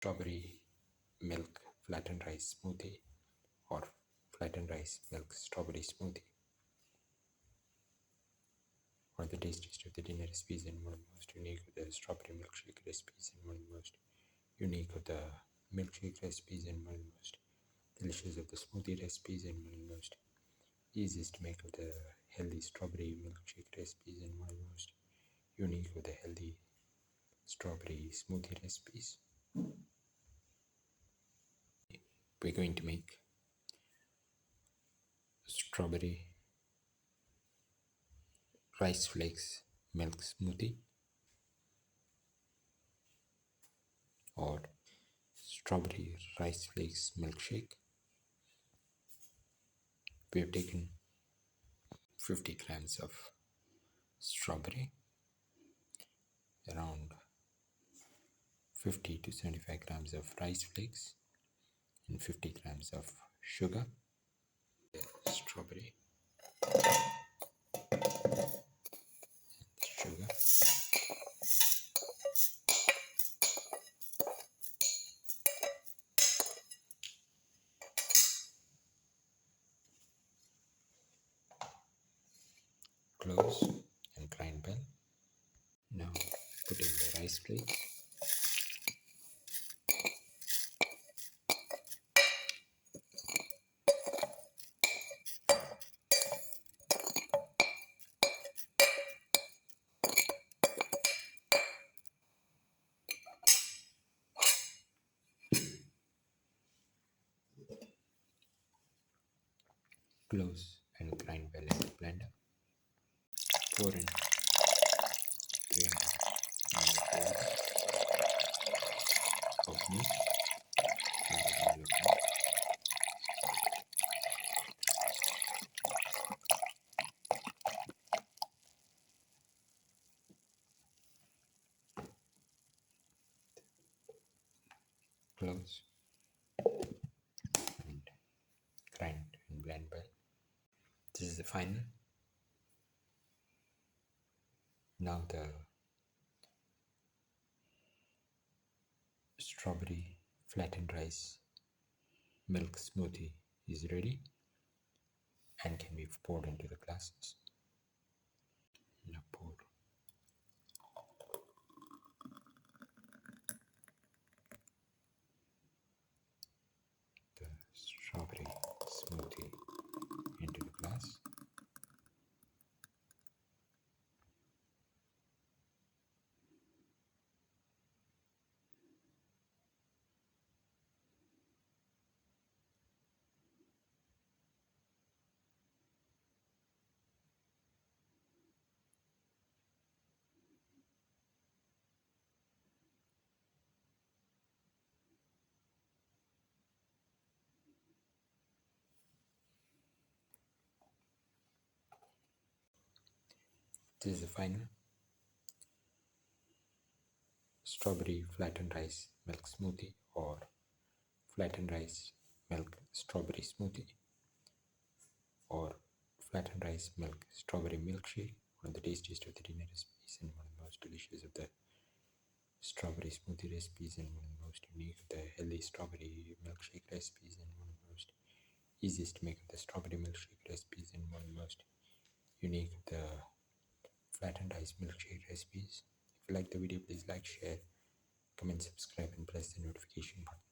strawberry milk flattened rice smoothie or flattened rice milk strawberry smoothie. One of the tastiest of the dinner recipes and one of the most unique of the strawberry milkshake recipes and one of the most unique of the milkshake recipes and one of the most delicious of the smoothie recipes and one of the most easiest to make of the healthy strawberry milkshake recipes and one of the most unique of the healthy strawberry smoothie recipes. We're going to make strawberry rice flakes milk smoothie or strawberry rice flakes milkshake. We have taken 50 grams of strawberry, around 50 to 75 grams of rice flakes, and 50 grams of sugar. Strawberry, sugar, close and grind well. Now put in the rice flakes. Close and grind well in the blender. Pour in 300 ml of milk. Close and grind and blend well. This is the final. Now the strawberry flattened rice milk smoothie is ready and can be poured into the glasses. Now pour. The strawberry smoothie into the glass. This is the final strawberry flattened rice milk smoothie or flattened rice milk strawberry smoothie or flattened rice milk strawberry milkshake, one of the tastiest of the dinner recipes and one of the most delicious of the strawberry smoothie recipes and one of the most unique of the healthy strawberry milkshake recipes and one of the most easiest to make of the strawberry milkshake recipes and one of the most unique of the flattened rice milkshake recipes. If you like the video, please like, share, comment, subscribe and press the notification button.